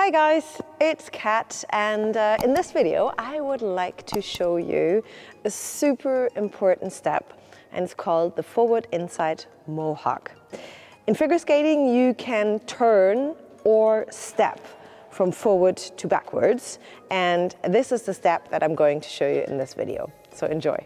Hi guys, it's Kat, and in this video I would like to show you a super important step, and it's called the forward inside Mohawk. In figure skating you can turn or step from forward to backwards, and this is the step that I'm going to show you in this video, so enjoy.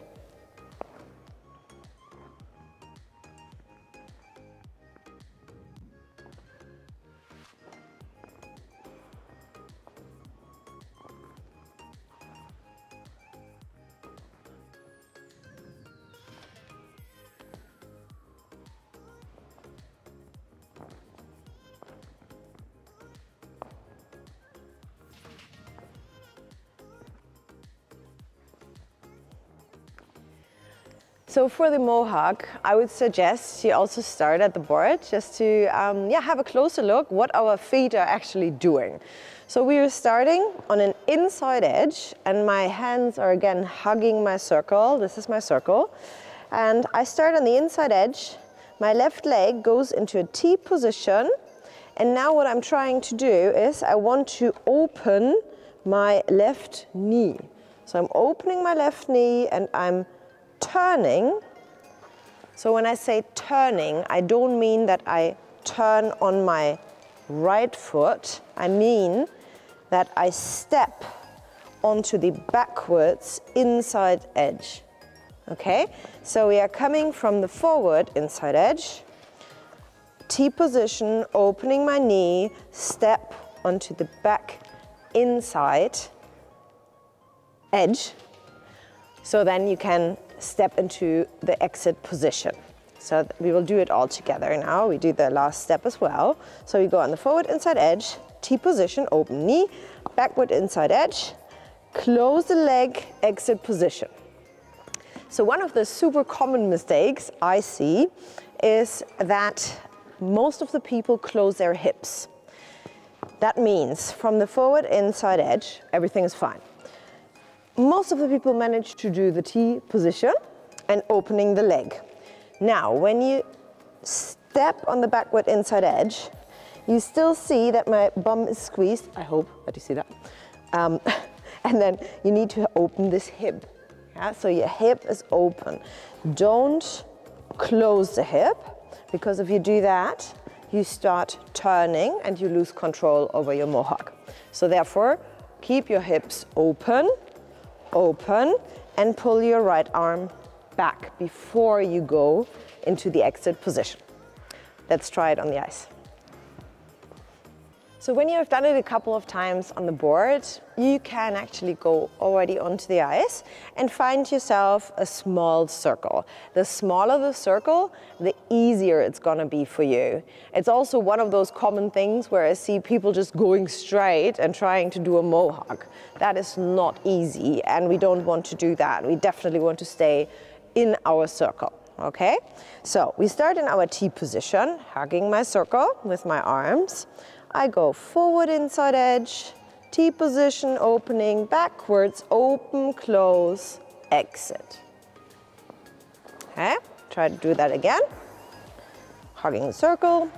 So for the Mohawk, I would suggest you also start at the board just to have a closer look what our feet are actually doing. So we are starting on an inside edge, and my hands are again hugging my circle. This is my circle. And I start on the inside edge. My left leg goes into a T position. And now what I'm trying to do is I want to open my left knee. So I'm opening my left knee and I'm turning. So when I say turning, I don't mean that I turn on my right foot. I mean that I step onto the backwards inside edge. Okay, so we are coming from the forward inside edge, T position, opening my knee, step onto the back inside edge. So then you can step into the exit position. So we will do it all together now. We do the last step as well. So we go on the forward inside edge, T position, open knee, backward inside edge, close the leg, exit position. So one of the super common mistakes I see is that most of the people close their hips. That means from the forward inside edge, everything is fine. Most of the people manage to do the T position and opening the leg. Now, when you step on the backward inside edge, you still see that my bum is squeezed. I hope that you see that. And then you need to open this hip. Yeah? So your hip is open. Don't close the hip, because if you do that, you start turning and you lose control over your Mohawk. So therefore, keep your hips open, and pull your right arm back before you go into the exit position. Let's try it on the ice. So when you have done it a couple of times on the board, you can actually go already onto the ice and find yourself a small circle. The smaller the circle, the easier it's gonna be for you. It's also one of those common things where I see people just going straight and trying to do a Mohawk. That is not easy, and we don't want to do that. We definitely want to stay in our circle, okay? So we start in our T position, hugging my circle with my arms. I go forward inside edge, T position, opening, backwards, open, close, exit. Okay, try to do that again. Hugging the circle,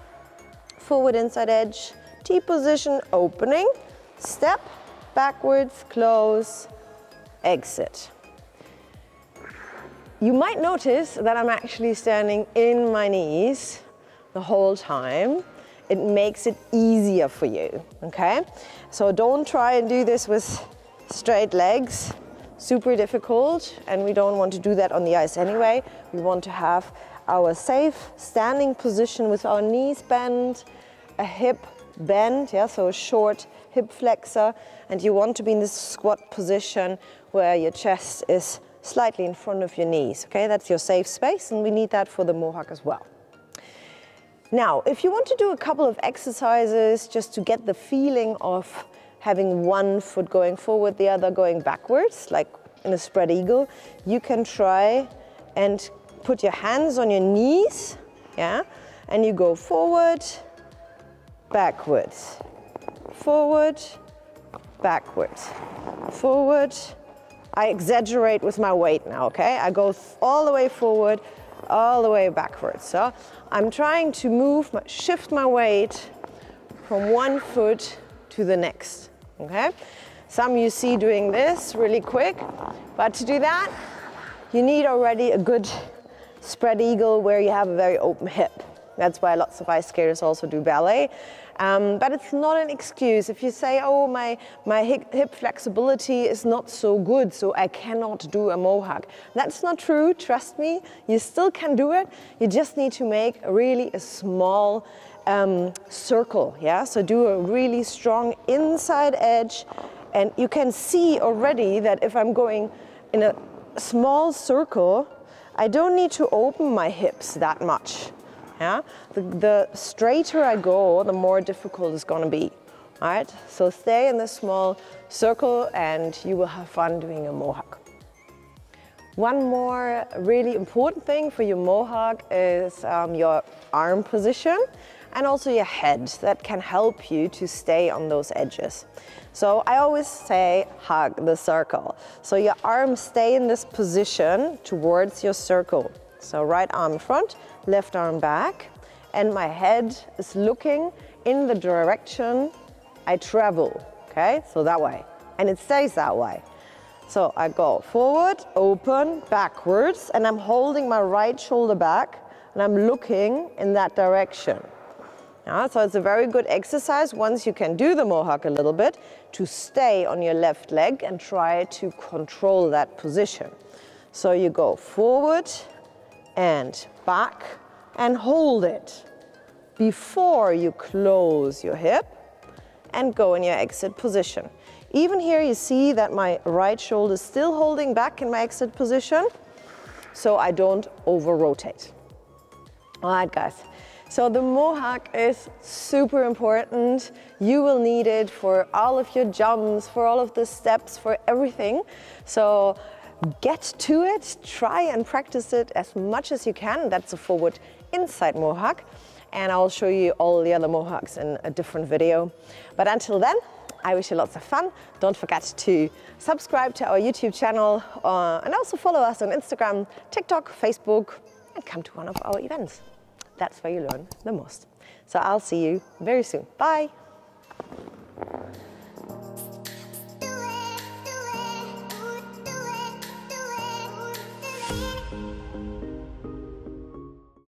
forward inside edge, T position, opening, step, backwards, close, exit. You might notice that I'm actually standing in my knees the whole time. It makes it easier for you, okay? So don't try and do this with straight legs. Super difficult, and we don't want to do that on the ice anyway. We want to have our safe standing position with our knees bent, a hip bend, yeah, so a short hip flexor, and you want to be in this squat position where your chest is slightly in front of your knees, okay? That's your safe space, and we need that for the Mohawk as well. Now, if you want to do a couple of exercises just to get the feeling of having one foot going forward, the other going backwards, like in a spread eagle, you can try and put your hands on your knees, yeah? And you go forward, backwards, forward, backwards, forward. I exaggerate with my weight now, okay? I go all the way forward, all the way backwards. So I'm trying to shift my weight from one foot to the next, okay? Some you see doing this really quick, but to do that, you need already a good spread eagle where you have a very open hip. That's why lots of ice skaters also do ballet. But it's not an excuse. If you say, oh, my hip flexibility is not so good, so I cannot do a Mohawk. That's not true, trust me. You still can do it. You just need to make really a small circle, yeah? So do a really strong inside edge. And you can see already that if I'm going in a small circle, I don't need to open my hips that much. Yeah? The straighter I go, the more difficult it's going to be. All right? So stay in this small circle and you will have fun doing a Mohawk. One more really important thing for your Mohawk is your arm position and also your head. That can help you to stay on those edges. So I always say hug the circle. So your arms stay in this position towards your circle. So right arm in front, left arm back, and my head is looking in the direction I travel, okay? So that way, and it stays that way. So I go forward, open, backwards, and I'm holding my right shoulder back, and I'm looking in that direction. Yeah, so it's a very good exercise once you can do the Mohawk a little bit to stay on your left leg and try to control that position. So you go forward and back and hold it before you close your hip and go in your exit position. Even here you see that my right shoulder is still holding back in my exit position, so I don't over rotate. All right, guys. So the Mohawk is super important. You will need it for all of your jumps, for all of the steps, for everything. So get to it, try and practice it as much as you can. That's a forward inside Mohawk. And I'll show you all the other Mohawks in a different video. But until then, I wish you lots of fun. Don't forget to subscribe to our YouTube channel and also follow us on Instagram, TikTok, Facebook, and come to one of our events. That's where you learn the most. So I'll see you very soon. Bye.